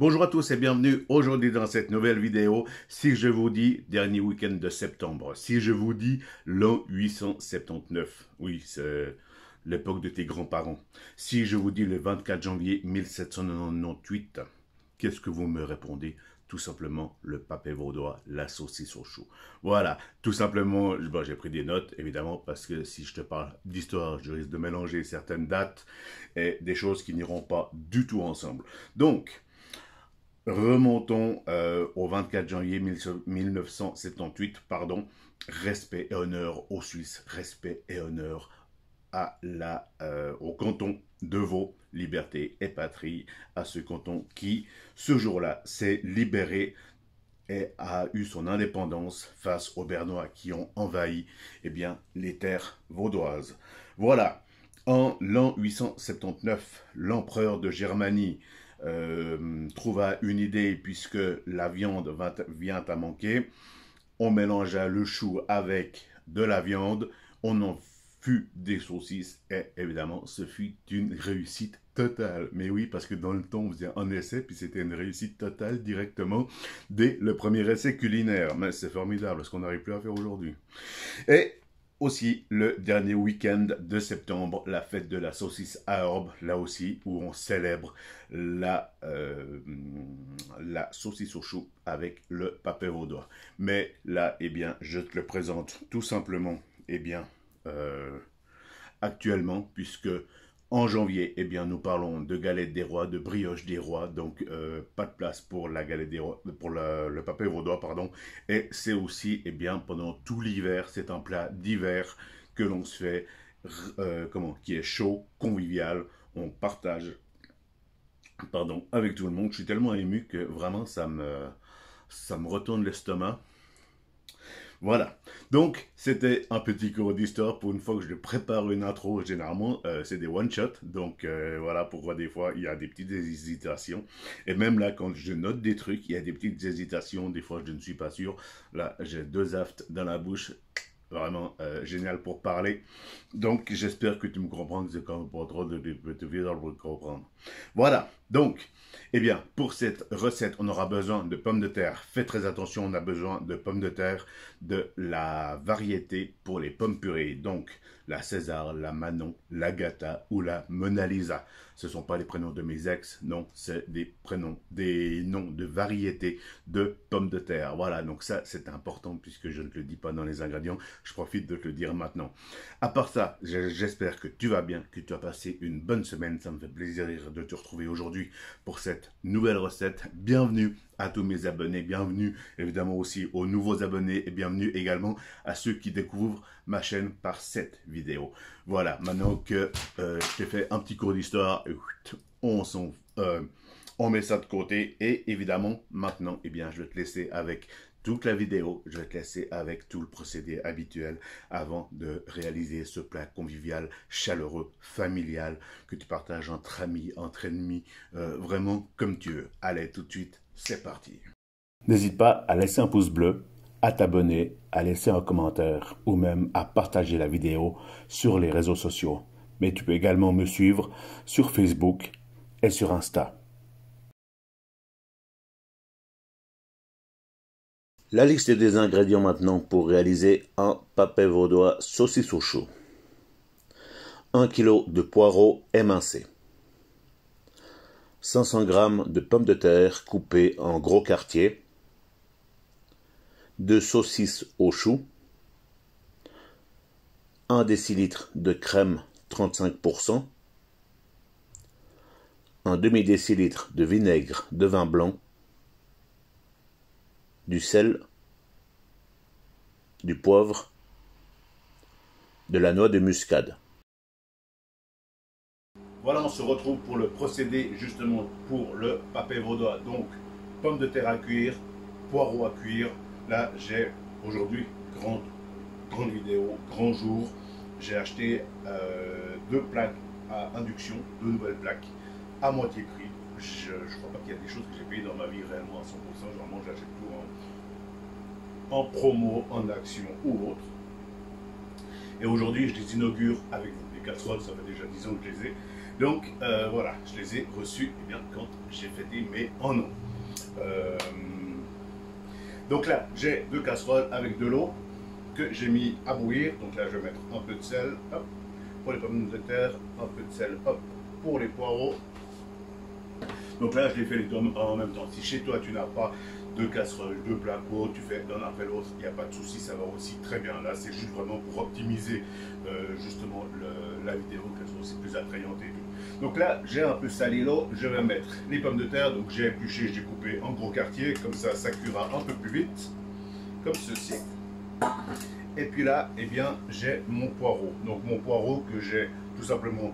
Bonjour à tous et bienvenue aujourd'hui dans cette nouvelle vidéo. Si je vous dis dernier week-end de septembre, si je vous dis l'an 879, oui, c'est l'époque de tes grands-parents. Si je vous dis le 24 janvier 1798, qu'est-ce que vous me répondez? Tout simplement le papé vaudois, la saucisse au chou. Voilà, tout simplement, bon, j'ai pris des notes, évidemment, parce que si je te parle d'histoire, je risque de mélanger certaines dates et des choses qui n'iront pas du tout ensemble. Donc, remontons au 24 janvier 1978, pardon. Respect et honneur aux Suisses, respect et honneur au canton de Vaud, liberté et patrie, à ce canton qui, ce jour-là, s'est libéré et a eu son indépendance face aux Bernois qui ont envahi les terres vaudoises. Voilà, en l'an 879, l'empereur de Germanie trouva une idée puisque la viande vient à manquer. On mélangea le chou avec de la viande, on en fut des saucisses et évidemment ce fut une réussite totale. Mais oui, parce que dans le temps on faisait un essai puis c'était une réussite totale directement dès le premier essai culinaire. Mais c'est formidable, ce qu'on n'arrive plus à faire aujourd'hui. Et aussi le dernier week-end de septembre, la fête de la saucisse à herbe, là aussi, où on célèbre la saucisse au chou avec le papé vaudois. Mais là, je te le présente tout simplement, actuellement, puisque en janvier, nous parlons de galette des rois, de brioche des rois, donc pas de place pour la galette des rois, pour le papé vaudois, pardon. Et c'est aussi, pendant tout l'hiver, c'est un plat d'hiver que l'on se fait, qui est chaud, convivial, on partage, pardon, avec tout le monde. Je suis tellement ému que vraiment ça me retourne l'estomac. Voilà, donc c'était un petit cours d'histoire pour une fois que je prépare une intro, généralement c'est des one-shot, donc voilà pourquoi des fois il y a des petites hésitations, et même là quand je note des trucs, il y a des petites hésitations, des fois je ne suis pas sûr, là j'ai deux aftes dans la bouche, vraiment génial pour parler, donc j'espère que tu me comprends, que c'est quand même pas trop de te vider pour comprendre. Voilà, donc, pour cette recette, on aura besoin de pommes de terre. Faites très attention, on a besoin de pommes de terre de la variété pour les pommes purées. Donc, la César, la Manon, la Gata ou la Mona Lisa. Ce ne sont pas les prénoms de mes ex, non, c'est des noms de variété de pommes de terre. Voilà, donc ça, c'est important puisque je ne te le dis pas dans les ingrédients. Je profite de te le dire maintenant. À part ça, j'espère que tu vas bien, que tu as passé une bonne semaine. Ça me fait plaisir de te retrouver aujourd'hui pour cette nouvelle recette. Bienvenue à tous mes abonnés, bienvenue évidemment aussi aux nouveaux abonnés et bienvenue également à ceux qui découvrent ma chaîne par cette vidéo. Voilà, maintenant que je t'ai fait un petit cours d'histoire, on met ça de côté et évidemment maintenant, je vais te laisser avec toute la vidéo, je vais te laisser avec tout le procédé habituel avant de réaliser ce plat convivial, chaleureux, familial, que tu partages entre amis, entre ennemis, vraiment comme tu veux. Allez, tout de suite, c'est parti. N'hésite pas à laisser un pouce bleu, à t'abonner, à laisser un commentaire ou même à partager la vidéo sur les réseaux sociaux. Mais tu peux également me suivre sur Facebook et sur Insta. La liste des ingrédients maintenant pour réaliser un papé vaudois saucisse au chou. 1 kg de poireaux émincés. 500 g de pommes de terre coupées en gros quartiers. 2 saucisses au chou. 1 décilitre de crème 35%. 1 demi-décilitre de vinaigre de vin blanc. Du sel, du poivre, de la noix de muscade. Voilà, on se retrouve pour le procédé justement pour le papé vaudois. Donc, pommes de terre à cuire, poireaux à cuire. Là, j'ai aujourd'hui, grande vidéo, grand jour. J'ai acheté deux plaques à induction, deux nouvelles plaques à moitié prix. Je crois pas qu'il y a des choses que j'ai payées dans ma vie réellement à 100%. Généralement, j'achète tout en promo, en action ou autre. Et aujourd'hui, je les inaugure avec vous. Les casseroles, ça fait déjà 10 ans que je les ai. Donc voilà, je les ai reçus eh bien, quand j'ai fêté mes 1 an. Euh, donc là, j'ai 2 casseroles avec de l'eau que j'ai mis à bouillir. Donc là, je vais mettre un peu de sel, hop, pour les pommes de terre, un peu de sel, hop, pour les poireaux. Donc là, je les fais les deux en même temps. Si chez toi, tu n'as pas 2 casseroles, 2 plats chauds, tu fais l'un après l'autre, il n'y a pas de souci, ça va aussi très bien. Là, c'est juste vraiment pour optimiser justement la vidéo, qu'elle soit aussi plus attrayante et tout. Donc là, j'ai un peu salé l'eau, je vais mettre les pommes de terre. Donc j'ai épluché, j'ai coupé en gros quartier, comme ça cuira un peu plus vite, comme ceci. Et puis là, eh bien, j'ai mon poireau. Donc mon poireau que j'ai tout simplement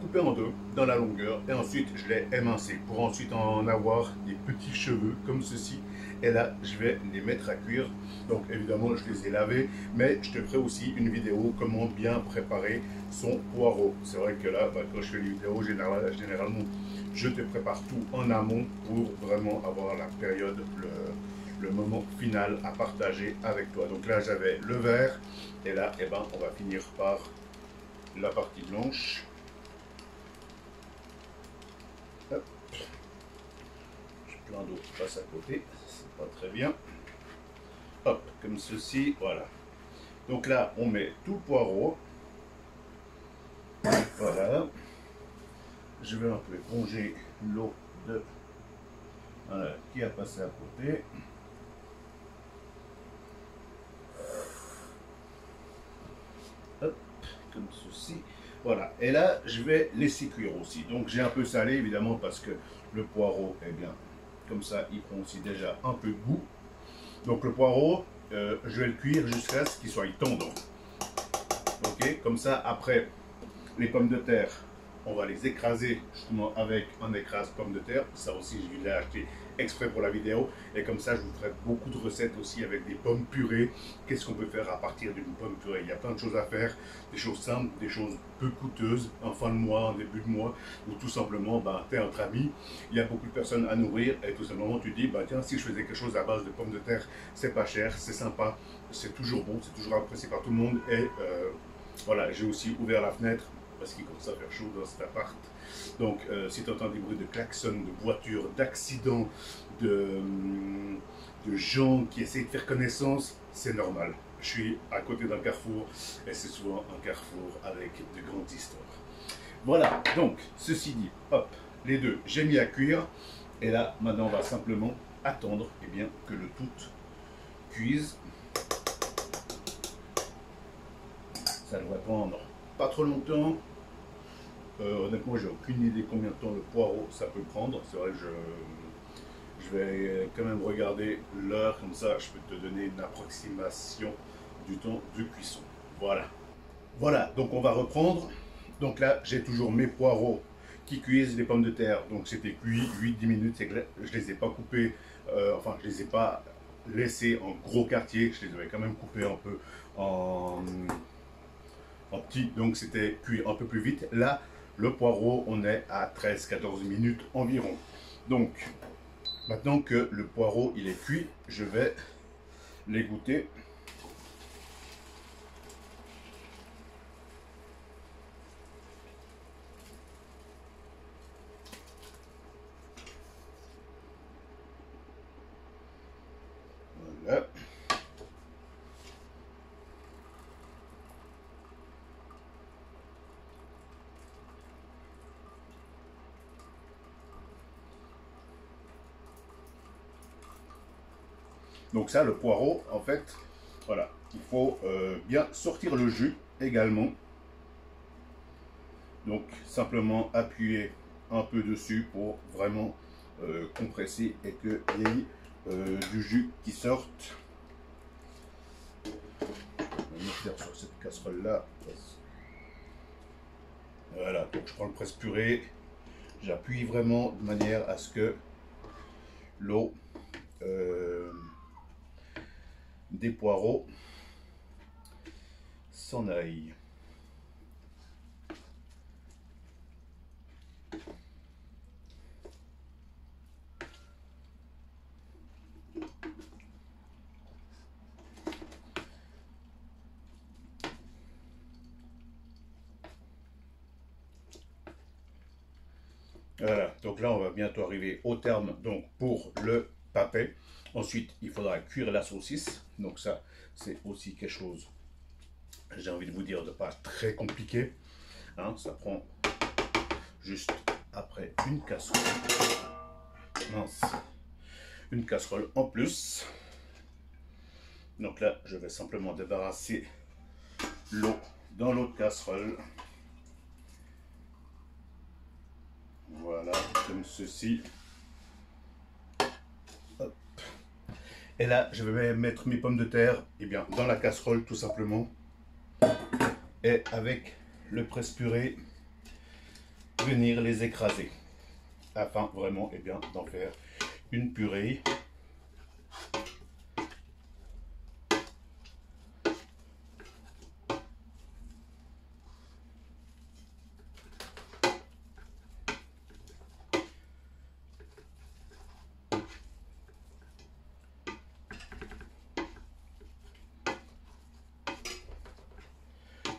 coupé en deux dans la longueur et ensuite je l'ai émincé pour ensuite en avoir des petits cheveux comme ceci. Et là, je vais les mettre à cuire. Donc évidemment, je les ai lavés, mais je te ferai aussi une vidéo comment bien préparer son poireau. C'est vrai que là, quand je fais les vidéos, généralement, je te prépare tout en amont pour vraiment avoir la période, le moment final à partager avec toi. Donc là, j'avais le vert et là, eh ben, on va finir par la partie blanche. Hop. Plein d'eau passe à côté, c'est pas très bien. Hop, comme ceci, voilà. Donc là, on met tout le poireau. Voilà. Je vais un peu éponger l'eau de voilà, qui a passé à côté. Hop, comme ceci. Voilà. Et là, je vais laisser cuire aussi. Donc j'ai un peu salé évidemment parce que le poireau est bien. Comme ça, il prend aussi déjà un peu de goût. Donc le poireau, je vais le cuire jusqu'à ce qu'il soit tendre. Ok, comme ça, après, les pommes de terre, on va les écraser justement avec un écrase pommes de terre. Ça aussi, je l'ai acheté exprès pour la vidéo. Et comme ça, je vous ferai beaucoup de recettes aussi avec des pommes purées. Qu'est-ce qu'on peut faire à partir d'une pomme purée? Il y a plein de choses à faire, des choses simples, des choses peu coûteuses, en fin de mois, en début de mois, ou tout simplement, tu es entre amis, il y a beaucoup de personnes à nourrir, et tout simplement, tu te dis, tiens, si je faisais quelque chose à base de pommes de terre, c'est pas cher, c'est sympa, c'est toujours bon, c'est toujours apprécié par tout le monde, et voilà, j'ai aussi ouvert la fenêtre, parce qu'il commence à faire chaud dans cet appart. Donc, si tu entends des bruits de klaxons, de voitures, d'accidents, de gens qui essayent de faire connaissance, c'est normal. Je suis à côté d'un carrefour et c'est souvent un carrefour avec de grandes histoires. Voilà, donc, ceci dit, hop, les deux, j'ai mis à cuire. Et là, maintenant, on va simplement attendre eh bien, que le tout cuise. Ça devrait prendre pas trop longtemps. Honnêtement, j'ai aucune idée combien de temps le poireau ça peut prendre. C'est vrai que je vais quand même regarder l'heure, comme ça je peux te donner une approximation du temps de cuisson. Voilà. Voilà, donc on va reprendre. Donc là, j'ai toujours mes poireaux qui cuisent, les pommes de terre. Donc c'était cuit 8-10 minutes. C'est que je les ai pas coupés, enfin je les ai pas laissés en gros quartier. Je les avais quand même coupés un peu en petit. Donc c'était cuit un peu plus vite. Là, le poireau, on est à 13-14 minutes environ. Donc, maintenant que le poireau il est cuit, je vais l'égoutter. Voilà. Donc ça, le poireau, en fait, voilà, il faut bien sortir le jus également. Donc simplement appuyer un peu dessus pour vraiment compresser et qu'il y ait du jus qui sorte. Je vais mettre sur cette casserole là. Voilà, donc je prends le presse-purée, j'appuie vraiment de manière à ce que l'eau des poireaux s'en aille. Voilà, donc là on va bientôt arriver au terme donc pour le papet. Ensuite, il faudra cuire la saucisse. Donc ça, c'est aussi quelque chose, j'ai envie de vous dire, de pas très compliqué. Hein, ça prend juste après une casserole. Mince. Une casserole en plus. Donc là, je vais simplement débarrasser l'eau dans l'autre casserole. Voilà, comme ceci. Hop. Et là, je vais mettre mes pommes de terre dans la casserole tout simplement. Et avec le presse-purée, venir les écraser. Afin vraiment d'en faire une purée.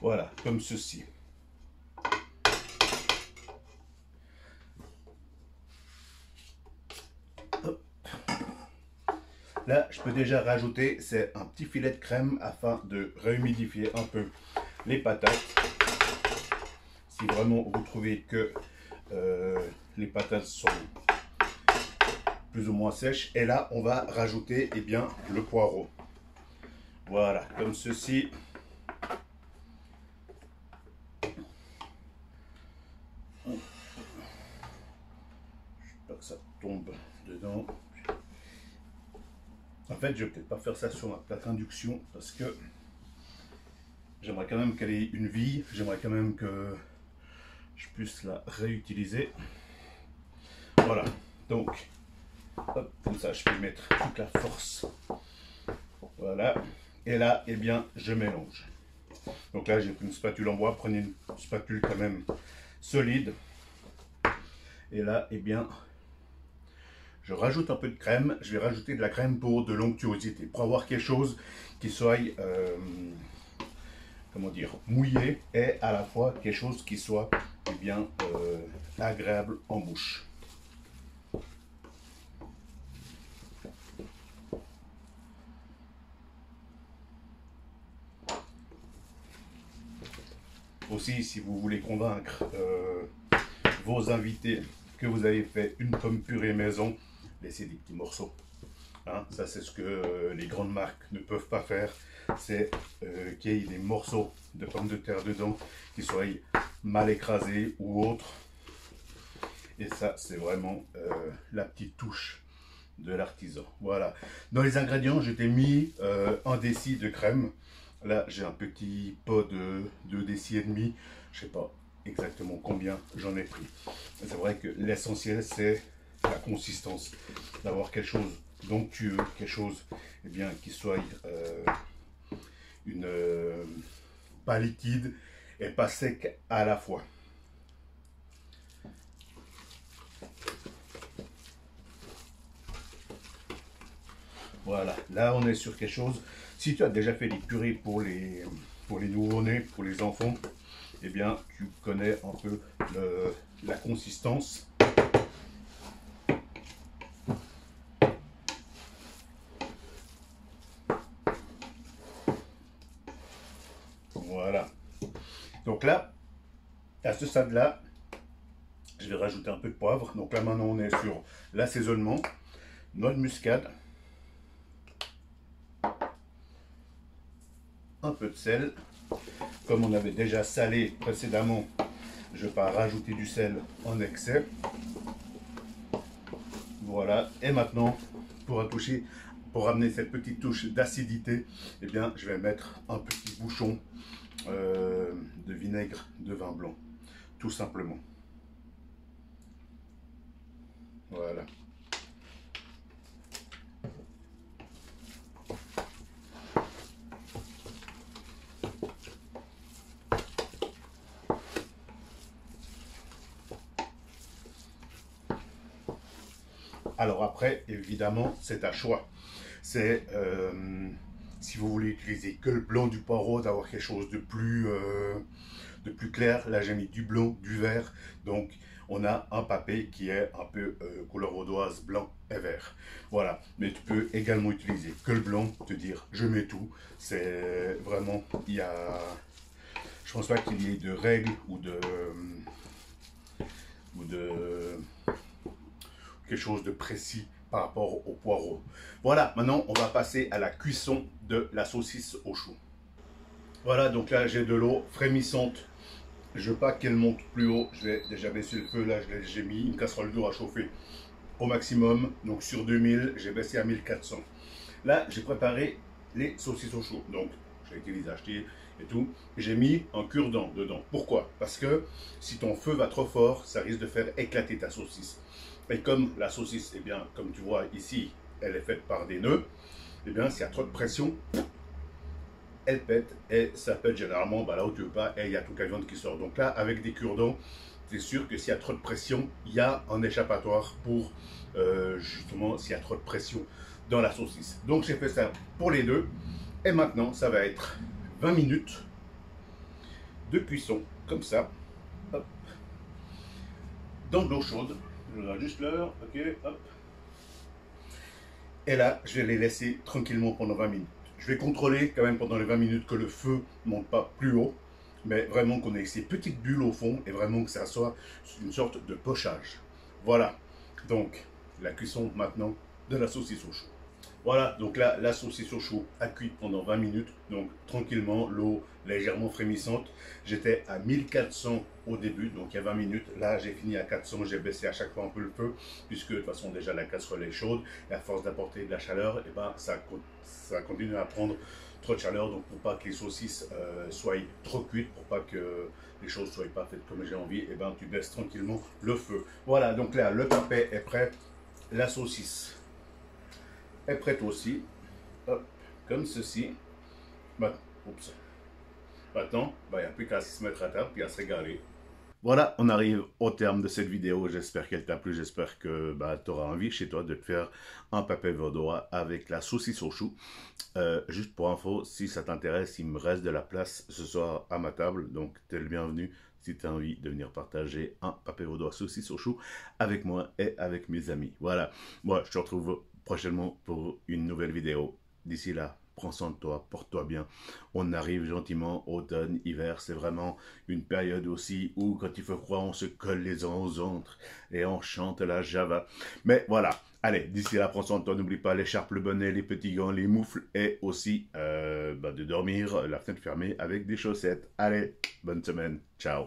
Voilà, comme ceci. Hop. Là, je peux déjà rajouter, c'est un petit filet de crème afin de réhumidifier un peu les patates. Si vraiment vous trouvez que les patates sont plus ou moins sèches. Et là, on va rajouter le poireau. Voilà, comme ceci. Pas que ça tombe dedans. En fait, je vais peut-être pas faire ça sur ma plaque induction parce que j'aimerais quand même qu'elle ait une vie. J'aimerais quand même que je puisse la réutiliser. Voilà, donc hop, comme ça je peux mettre toute la force. Voilà, et là, je mélange. Donc là, j'ai pris une spatule en bois. Prenez une spatule quand même solide. Et là, je rajoute un peu de crème. Je vais rajouter de la crème pour de l'onctuosité, pour avoir quelque chose qui soit, comment dire, mouillé et à la fois quelque chose qui soit agréable en bouche. Aussi, si vous voulez convaincre vos invités que vous avez fait une pomme purée maison, laissez des petits morceaux. Hein, ça, c'est ce que les grandes marques ne peuvent pas faire. C'est qu'il y ait des morceaux de pommes de terre dedans qui soient mal écrasés ou autres. Et ça, c'est vraiment la petite touche de l'artisan. Voilà. Dans les ingrédients, je t'ai mis 1 déci de crème. Là, j'ai un petit pot de 2 décis et demi. Je sais pas exactement combien j'en ai pris. C'est vrai que l'essentiel, c'est la consistance. D'avoir quelque chose d'onctueux, quelque chose qui soit pas liquide et pas sec à la fois. Voilà, là on est sur quelque chose. Si tu as déjà fait des purées pour les nouveau-nés, pour les enfants, tu connais un peu la consistance. Voilà. Donc là, à ce stade-là, je vais rajouter un peu de poivre. Donc là maintenant on est sur l'assaisonnement, noix de muscade, un peu de sel. Comme on avait déjà salé précédemment, je ne vais pas rajouter du sel en excès. Voilà, et maintenant, pour amener cette petite touche d'acidité, je vais mettre un petit bouchon de vinaigre de vin blanc, tout simplement. Voilà. Alors après, évidemment, c'est à choix. C'est si vous voulez utiliser que le blanc du poireau, d'avoir quelque chose de plus clair. Là, j'ai mis du blanc, du vert. Donc, on a un papé qui est un peu couleur vaudoise, blanc et vert. Voilà, mais tu peux également utiliser que le blanc, te dire je mets tout. C'est vraiment, je pense pas qu'il y ait de règles ou de quelque chose de précis par rapport au poireau. Voilà, maintenant on va passer à la cuisson de la saucisse au chou. Voilà, donc là j'ai de l'eau frémissante. Je veux pas qu'elle monte plus haut. Je vais déjà baisser le feu. Là, j'ai mis une casserole d'eau à chauffer au maximum. Donc sur 2000, j'ai baissé à 1400. Là, j'ai préparé les saucisses au chaud. Donc, j'ai été les acheter et tout. J'ai mis un cure-dent dedans. Pourquoi? Parce que si ton feu va trop fort, ça risque de faire éclater ta saucisse. Et comme la saucisse, eh bien, comme tu vois ici, elle est faite par des nœuds, eh bien, s'il y a trop de pression, elle pète et ça pète généralement là où tu veux pas et il y a toute la viande qui sort. Donc là, avec des cure-dents, c'est sûr que s'il y a trop de pression, il y a un échappatoire pour justement s'il y a trop de pression dans la saucisse. Donc j'ai fait ça pour les deux et maintenant ça va être 20 minutes de cuisson comme ça. Hop. Dans de l'eau chaude. Je regarde juste l'heure. Ok, hop. Et là, je vais les laisser tranquillement pendant 20 minutes. Je vais contrôler quand même pendant les 20 minutes que le feu ne monte pas plus haut, mais vraiment qu'on ait ces petites bulles au fond et vraiment que ça soit une sorte de pochage. Voilà, donc la cuisson maintenant de la saucisse au chaud. Voilà, donc là, la saucisse au chaud a cuit pendant 20 minutes, donc tranquillement, l'eau légèrement frémissante. J'étais à 1400 au début, donc il y a 20 minutes. Là, j'ai fini à 400, j'ai baissé à chaque fois un peu le feu, puisque de toute façon, déjà, la casserole est chaude. Et à force d'apporter de la chaleur, et ben, ça continue à prendre trop de chaleur. Donc, pour pas que les saucisses soient trop cuites, pour pas que les choses ne soient pas faites comme j'ai envie, et ben, tu baisses tranquillement le feu. Voilà, donc là, le papet est prêt. La saucisse est prête aussi. Hop, comme ceci. Oups. Maintenant, il n'y a plus qu'à se mettre à table et à se régaler. Voilà, on arrive au terme de cette vidéo. J'espère qu'elle t'a plu. J'espère que tu auras envie chez toi de te faire un papé vaudois avec la saucisse au chou. Juste pour info, si ça t'intéresse, il me reste de la place ce soir à ma table. Donc, tu es le bienvenu si tu as envie de venir partager un papé vaudois saucisse au chou avec moi et avec mes amis. Voilà, moi je te retrouve prochainement pour une nouvelle vidéo. D'ici là, prends soin de toi, porte-toi bien. On arrive gentiment, automne, hiver, c'est vraiment une période aussi où quand il fait froid, on se colle les uns aux autres et on chante la Java. Mais voilà, allez, d'ici là, prends soin de toi, n'oublie pas l'écharpe, le bonnet, les petits gants, les moufles et aussi de dormir la fenêtre fermée avec des chaussettes. Allez, bonne semaine, ciao.